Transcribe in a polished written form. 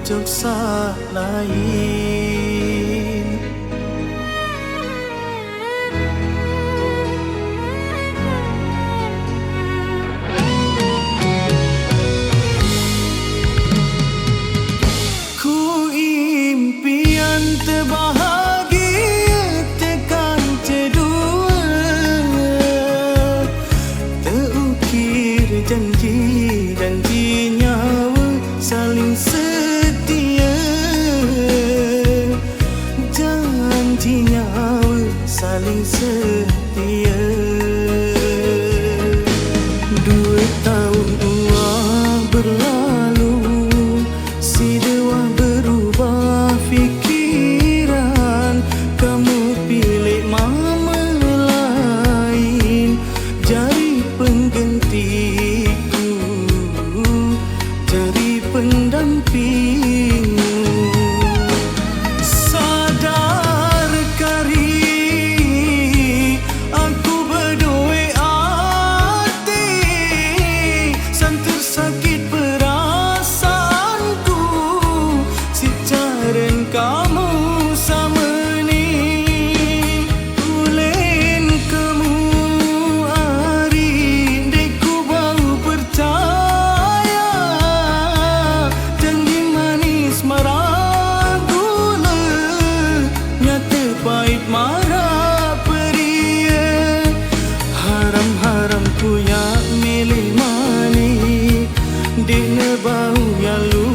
joksa lain. Ku impian terbahagia tekan cedua, terukir janji nyawa saling setia, janji nyawa saling setia. 2 tahun berlalu, si dewa berubah fikiran, kamu pilih mama lain jadi penggantiku, jadi pendampingmu. Sadarkah aku berdua hati, santer sakit perasaanku, si caren kamu sama ni. Ulen kamu hari deku baru percaya, janji manis marah gula, nyata pahit marah peria. Haram-haram ku ya milih mani, dek bau ya lu